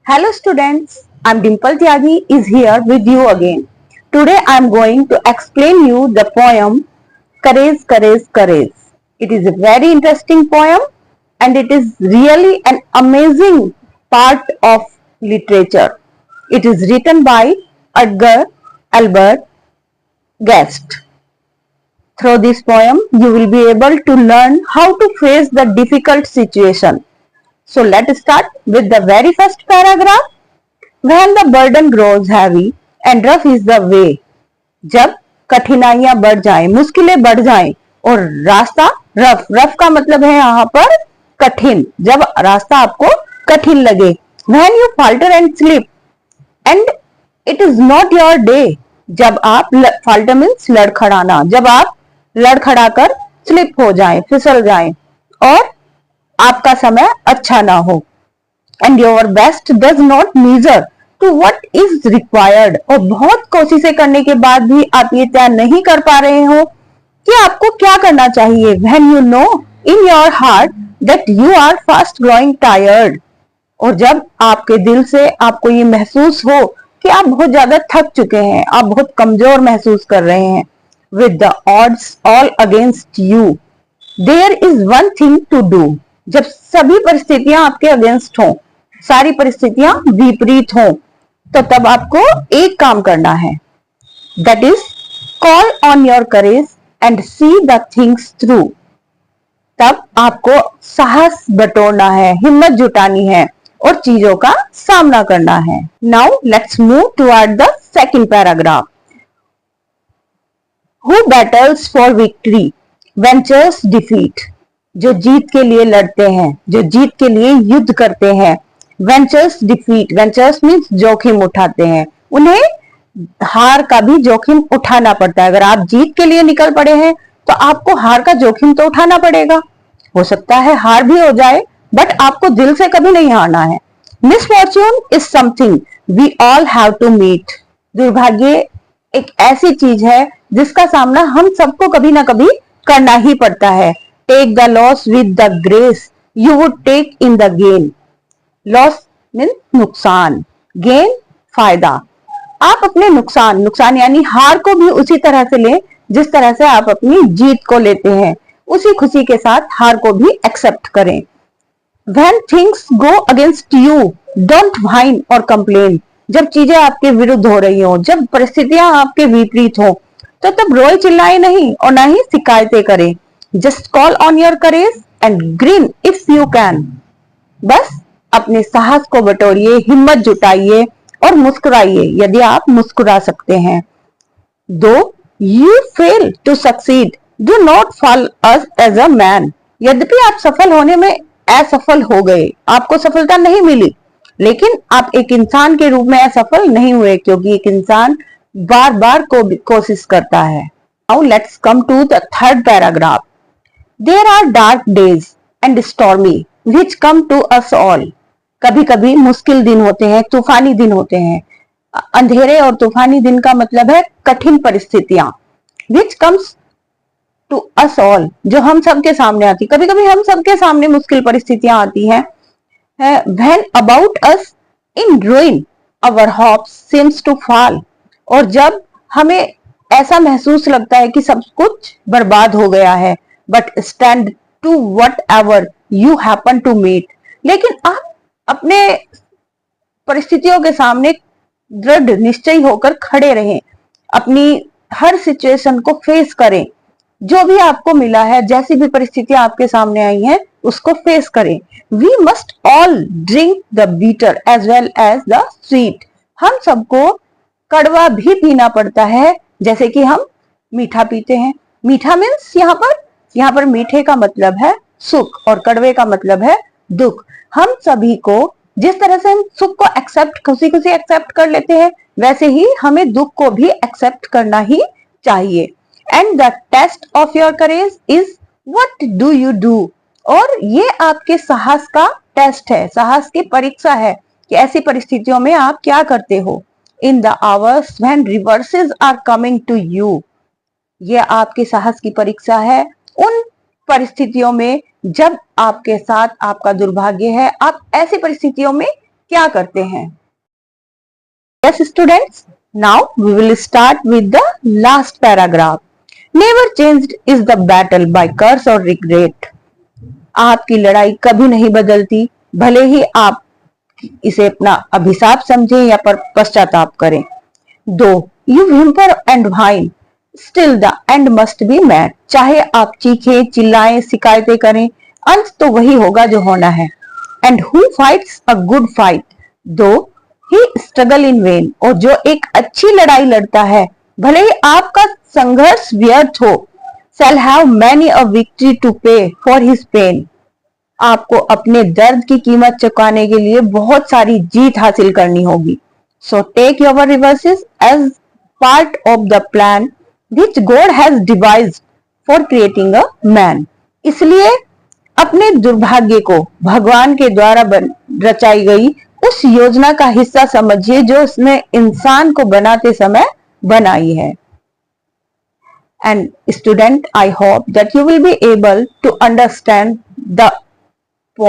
Hello students, I'm Dimple Tyagi is here with you again. Today I'm going to explain you the poem Courage, Courage, Courage. It is a very interesting poem and it is really an amazing part of literature. It is written by Edgar Albert Guest. Through this poem, you will be able to learn how to face the difficult situation. So let's start with the very first paragraph. When the burden grows heavy and rough is the way, जब कठिनाइयां बढ़ जाएं, मुश्किलें बढ़ जाएं और रास्ता rough, rough का मतलब है यहाँ पर कठिन, जब रास्ता आपको कठिन लगे, when you falter and slip and it is not your day, जब आप फाल्टर मीन्स लड़खड़ाना, जब आप लड़खड़ाकर स्लिप हो जाएं, फिसल जाएं और आपका समय अच्छा ना हो, and your best does not measure to what is required, और बहुत कोशिशें करने के बाद भी आप ये तय नहीं कर पा रहे हो कि आपको क्या करना चाहिए. When you know in your heart that you are fast growing tired, और जब आपके दिल से आपको ये महसूस हो कि आप बहुत ज्यादा थक चुके हैं, आप बहुत कमजोर महसूस कर रहे हैं. With the odds all against you there is one thing to do, जब सभी परिस्थितियां आपके अगेंस्ट हों, सारी परिस्थितियां विपरीत हों, तो तब आपको एक काम करना है, that is call on your courage and see the things through. तब आपको साहस बटोरना है, हिम्मत जुटानी है और चीजों का सामना करना है. Now let's move toward the second paragraph. Who battles for victory ventures defeat, जो जीत के लिए लड़ते हैं, जो जीत के लिए युद्ध करते हैं. वेंचर्स डिफीट, वेंचर्स मीन्स जोखिम उठाते हैं, उन्हें हार का भी जोखिम उठाना पड़ता है. अगर आप जीत के लिए निकल पड़े हैं तो आपको हार का जोखिम तो उठाना पड़ेगा. हो सकता है हार भी हो जाए, बट आपको दिल से कभी नहीं हारना है. Misfortune is something we all have to meet, दुर्भाग्य एक ऐसी चीज है जिसका सामना हम सबको कभी ना कभी करना ही पड़ता है. Take the loss with the grace you would take in the gain. Loss mean नुकसान, गेन फायदा. आप अपने नुकसान, नुकसान यानी हार को भी उसी तरह से लें जिस तरह से आप अपनी जीत को लेते हैं, उसी खुशी के साथ हार को भी एक्सेप्ट करें. When things go against you, don't whine or complain. जब चीजें आपके विरुद्ध हो रही हो, जब परिस्थितियां आपके विपरीत हो, तो तब रोए चिल्लाए नहीं और ना ही शिकायतें करें. Just call on your courage and grin if you can. बस अपने साहस को बटोरिए, हिम्मत जुटाइए और मुस्कुराइए यदि आप मुस्कुरा सकते हैं. Though you fail to succeed do not fall us as a man. यद्यपि आप सफल होने में असफल हो गए, आपको सफलता नहीं मिली, लेकिन आप एक इंसान के रूप में असफल नहीं हुए, क्योंकि एक इंसान बार बार कोशिश करता है. Now let's come to the third paragraph. There are dark days and stormy which come to us all. कभी कभी मुश्किल दिन होते हैं, तूफानी दिन होते हैं. अंधेरे और तूफानी दिन का मतलब है कठिन परिस्थितियां. Which comes to us all, जो हम सबके सामने आती. कभी कभी हम सबके सामने मुश्किल परिस्थितियां आती हैं. When about us in ruin our hopes seems to fall, और जब हमें ऐसा महसूस लगता है कि सब कुछ बर्बाद हो गया है. But stand to whatever you happen to meet, लेकिन आप अपने परिस्थितियों के सामने दृढ़ निश्चय होकर खड़े रहें, अपनी हर सिचुएशन को फेस करें. जो भी आपको मिला है, जैसी भी परिस्थितियां आपके सामने आई हैं, उसको फेस करें. We must all drink the bitter as well as the sweet. हम सबको कड़वा भी पीना पड़ता है जैसे कि हम मीठा पीते हैं. मीठा मीन्स यहाँ पर मीठे का मतलब है सुख और कड़वे का मतलब है दुख. हम सभी को जिस तरह से हम सुख को एक्सेप्ट, खुशी खुशी एक्सेप्ट कर लेते हैं, वैसे ही हमें दुख को भी एक्सेप्ट करना ही चाहिए. And the test of your courage is what do you do. और ये आपके साहस का टेस्ट है, साहस की परीक्षा है कि ऐसी परिस्थितियों में आप क्या करते हो. In the hours when reverses are coming to you, ये आपके साहस की परीक्षा है उन परिस्थितियों में जब आपके साथ आपका दुर्भाग्य है. आप ऐसी परिस्थितियों में क्या करते हैं? Yes, students. Now we will start with the last paragraph. Never changed is the battle by curse or regret. आपकी लड़ाई कभी नहीं बदलती, भले ही आप इसे अपना अभिशाप समझें या पर पश्चाताप करें. दो you whimper and whine, still the end must be met. चाहे आप चीखें, चिल्लाएं, शिकायतें करें, अंत तो वही होगा जो होना है. And who fights a good fight, though he struggle in vain. और जो एक अच्छी लड़ाई लड़ता है, भले ही आपका संघर्ष व्यर्थ हो, shall have many a victory to pay for his pain. आपको अपने दर्द की कीमत चुकाने के लिए बहुत सारी जीत हासिल करनी होगी. So take your reverses as part of the plan which God has devised for creating a man. इसलिए अपने दुर्भाग्य को भगवान के द्वारा रचाई गई उस योजना का हिस्सा समझिए जो उसने इंसान को बनाते समय बनाई है. And student, I hope that you will be able to understand the